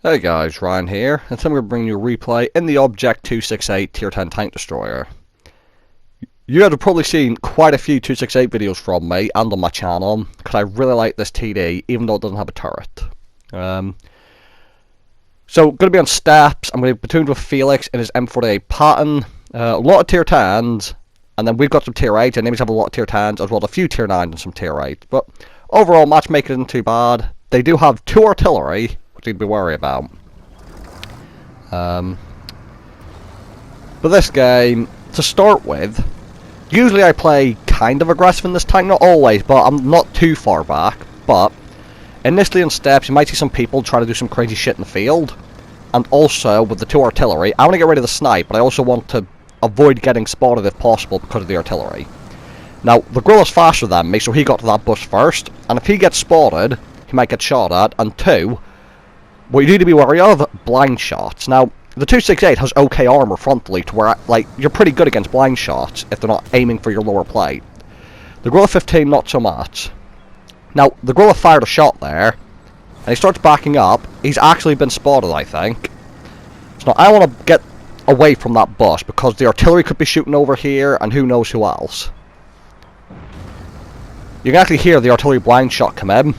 Hey guys, Ryan here, and today I'm going to bring you a replay in the Object 268 Tier 10 Tank Destroyer. You guys have probably seen quite a few 268 videos from me and on my channel, because I really like this TD, even though it doesn't have a turret. So, going to be on steps. I'm going to be platooned with Felix in his M48 pattern, a lot of Tier 10s, and then we've got some Tier 8s. Enemies have a lot of Tier 10s, as well as a few Tier 9s and some Tier 8s. But overall, matchmaking isn't too bad. They do have 2 artillery, which you'd be worried about. But this game, to start with, usually I play kind of aggressive in this tank, not always, but I'm not too far back. But initially in steps, you might see some people try to do some crazy shit in the field. And also, with the 2 artillery, I want to get rid of the snipe, but I also want to avoid getting spotted if possible because of the artillery. Now, the Gorilla's faster than me, so he got to that bush first, and if he gets spotted, he might get shot at, and 2, what you need to be wary of, blind shots. Now, the 268 has okay armor frontally to where, like, you're pretty good against blind shots if they're not aiming for your lower plate. The Gorilla 15, not so much. Now, the Gorilla fired a shot there, and he starts backing up. He's actually been spotted, I think. So now I want to get away from that bush, because the artillery could be shooting over here, and who knows who else. You can actually hear the artillery blind shot come in.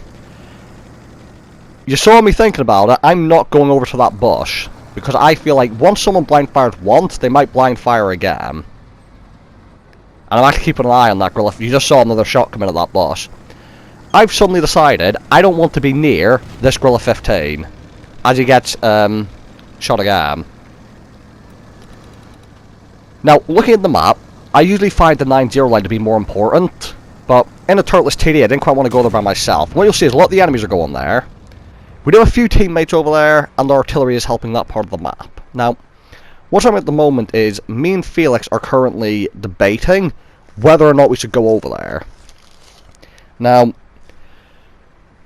You saw me thinking about it. I'm not going over to that bush, because I feel like once someone blind fires once, they might blind fire again. And I'm actually keeping an eye on that gorilla. You just saw another shot come in at that bush. I've suddenly decided I don't want to be near this Gorilla 15 as he gets shot again. Now, looking at the map, I usually find the 9-0 line to be more important, but in a turretless TD I didn't quite want to go there by myself. What you'll see is a lot of the enemies are going there. We do have a few teammates over there, and the artillery is helping that part of the map. Now, what's happening at the moment is me and Felix are currently debating whether or not we should go over there. Now,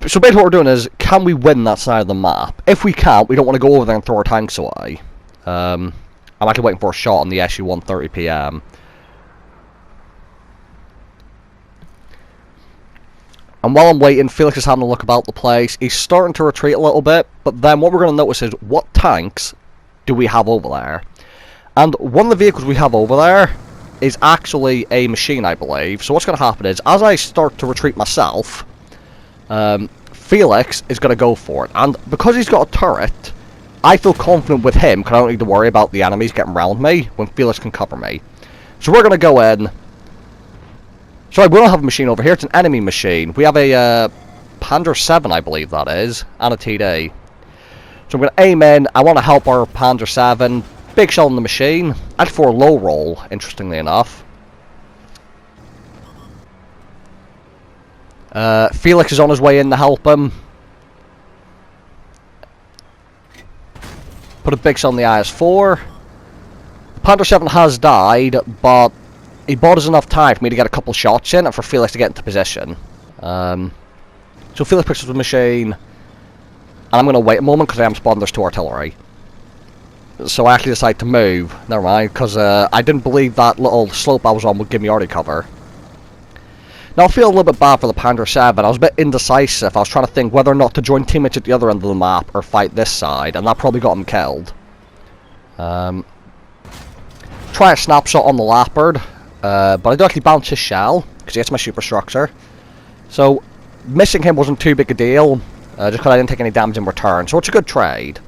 so basically what we're doing is, can we win that side of the map? If we can't, we don't want to go over there and throw our tanks away. I'm actually waiting for a shot on the SU 130 PM. And while I'm waiting, Felix is having a look about the place. He's starting to retreat a little bit, but then what we're going to notice is, what tanks do we have over there? And one of the vehicles we have over there is actually a machine, I believe. So what's going to happen is, as I start to retreat myself, Felix is going to go for it. And because he's got a turret, I feel confident with him, because I don't need to worry about the enemies getting around me when Felix can cover me. So we're going to go in. Sorry, we don't have a machine over here, it's an enemy machine. We have a Panzer 7, I believe that is, and a TD. So I'm going to aim in. I want to help our Panzer 7. Big shell on the machine. And for a low roll, interestingly enough. Felix is on his way in to help him. Put a big shell on the IS-4. Panzer 7 has died, but he bought us enough time for me to get a couple shots in and for Felix to get into position. So Felix picks up the machine, and I'm going to wait a moment because I am spotting there's 2 artillery. So I actually decide to move. Never mind, because I didn't believe that little slope I was on would give me arty cover. Now I feel a little bit bad for the Panzer 7. I was a bit indecisive. I was trying to think whether or not to join teammates at the other end of the map or fight this side, and that probably got him killed. Try a snapshot on the Leopard. But I do actually bounce his shell, because he gets my superstructure. So, missing him wasn't too big a deal, just because I didn't take any damage in return. So it's a good trade.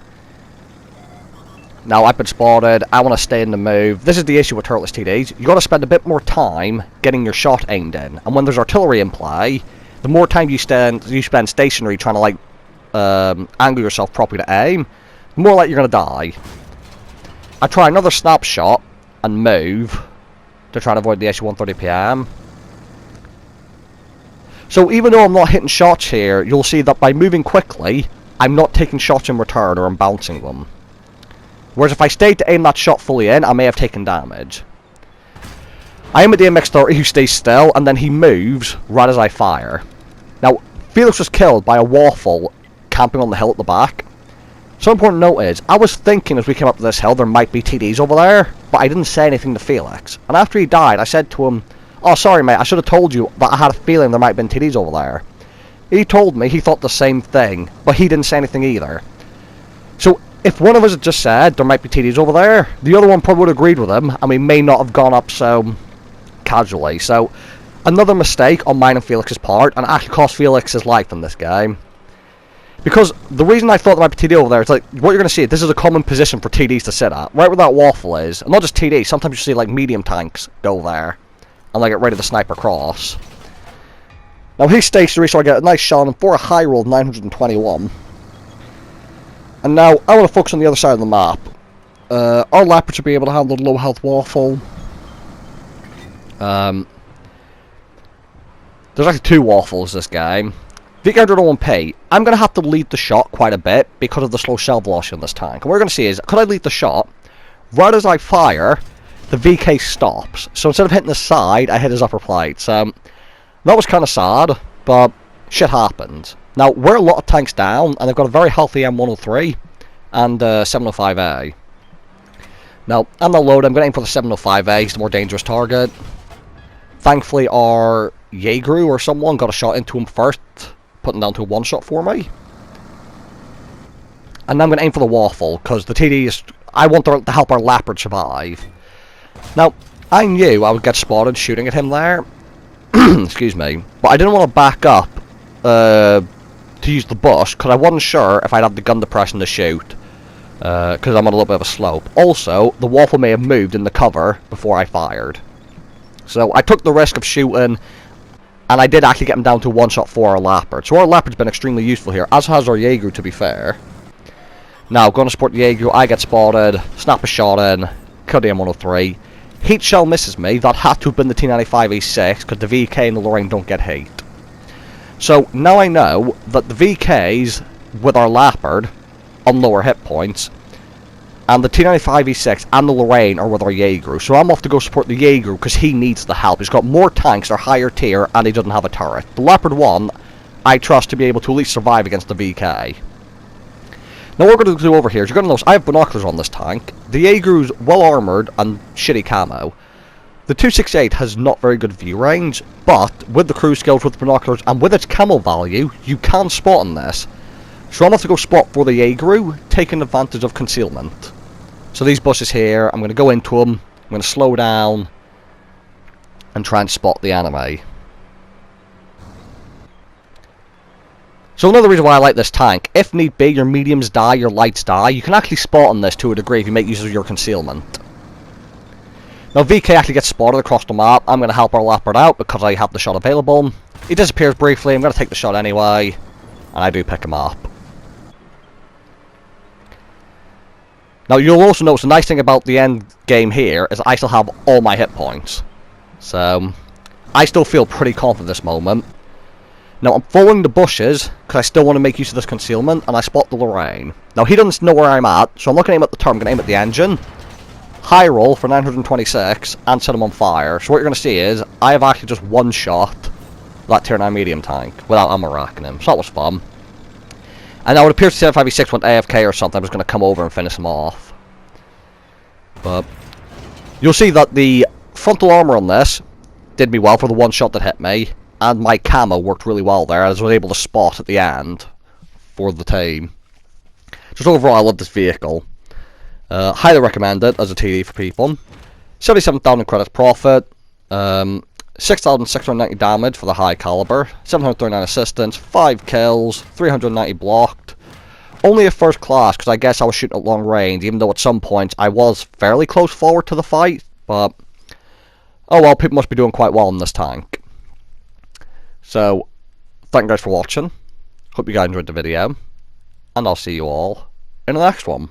Now, I've been spotted. I want to stay in the move. This is the issue with turretless TDs. You've got to spend a bit more time getting your shot aimed in. And when there's artillery in play, the more time you spend stationary trying to, like, angle yourself properly to aim, the more likely you're going to die. I try another snapshot and move to try and avoid the SU 130 PM. So even though I'm not hitting shots here, you'll see that by moving quickly, I'm not taking shots in return, or I'm bouncing them. Whereas if I stayed to aim that shot fully in, I may have taken damage. I am at the MX-30 who stays still, and then he moves right as I fire. Now, Felix was killed by a waffle camping on the hill at the back. So important note is, I was thinking as we came up to this hill there might be TDs over there, but I didn't say anything to Felix. And after he died, I said to him, "Oh, sorry mate, I should have told you that I had a feeling there might have been TDs over there." He told me he thought the same thing, but he didn't say anything either. So if one of us had just said there might be TDs over there, the other one probably would have agreed with him, and we may not have gone up so casually. So another mistake on mine and Felix's part, and actually cost Felix his life in this game. Because the reason I thought there might be TD over there is like, what you're going to see, this is a common position for TDs to sit at. Right where that waffle is. And not just TDs, sometimes you see like medium tanks go there. And like get ready to snipe across. Now he's stationary, so I get a nice shot on him for a high roll of 921. And now I want to focus on the other side of the map. Our Leopard should be able to handle the low health waffle. There's actually two waffles this game. VK101P, I'm going to have to lead the shot quite a bit because of the slow shell velocity on this tank. And what we're going to see is, could I lead the shot? Right as I fire, the VK stops. So instead of hitting the side, I hit his upper plate. So that was kind of sad, but shit happened. Now, we're a lot of tanks down, and they've got a very healthy M103 and 705A. Now, I'm not loaded. I'm going to aim for the 705A. It's the more dangerous target. Thankfully, our Jaeger or someone got a shot into him first, putting down to a one-shot for me. And I'm going to aim for the waffle, because the TD is... I want to help our Leopard survive. Now, I knew I would get spotted shooting at him there. Excuse me. But I didn't want to back up to use the bush, because I wasn't sure if I'd have the gun depression to shoot. Because I'm on a little bit of a slope. Also, the waffle may have moved in the cover before I fired. So I took the risk of shooting, and I did actually get him down to one shot for our Leopard. So our Leopard's been extremely useful here, as has our Jaeger, to be fair. Now, going to support the Jaeger, I get spotted, snap a shot in, kill the M103. Heat shell misses me. That had to have been the T95E6, because the VK and the Lorraine don't get heat. So now I know that the VKs with our Leopard on lower hit points, and the T95E6 and the Lorraine are with our Jaeger. So I'm off to go support the Jaeger because he needs the help. He's got more tanks, they're higher tier, and he doesn't have a turret. The Leopard 1, I trust to be able to at least survive against the VK. Now what we're going to do over here is you're going to notice I have binoculars on this tank. The Jaeger's well armoured and shitty camo. The 268 has not very good view range, but with the crew skills, with the binoculars, and with its camo value, you can spot on this. So I'm off to go spot for the Jaeger, taking advantage of concealment. So these bushes here, I'm going to go into them, I'm going to slow down, and try and spot the enemy. So another reason why I like this tank, if need be, your mediums die, your lights die, you can actually spot on this to a degree if you make use of your concealment. Now VK actually gets spotted across the map. I'm going to help our Leopard out because I have the shot available. He disappears briefly, I'm going to take the shot anyway, and I do pick him up. Now you'll also notice the nice thing about the end game here is I still have all my hit points. So I still feel pretty confident at this moment. Now I'm following the bushes because I still want to make use of this concealment, and I spot the Lorraine. Now he doesn't know where I'm at, so I'm not going to aim at the turret, I'm going to aim at the engine. High roll for 926 and set him on fire. So what you're going to see is I have actually just one shot that tier 9 medium tank without ammo racking him, so that was fun. And now it appears the 756 went AFK or something. I'm just going to come over and finish him off. But you'll see that the frontal armor on this did me well for the one shot that hit me, and my camo worked really well there, as I was able to spot at the end for the team. Just overall, I love this vehicle. Highly recommend it as a TD for people. 77,000 credits profit. 6,690 damage for the high caliber, 739 assistance, 5 kills, 390 blocked. Only a first class because I guess I was shooting at long range, even though at some points I was fairly close forward to the fight, but oh well, people must be doing quite well in this tank. So, thank you guys for watching, hope you guys enjoyed the video, and I'll see you all in the next one.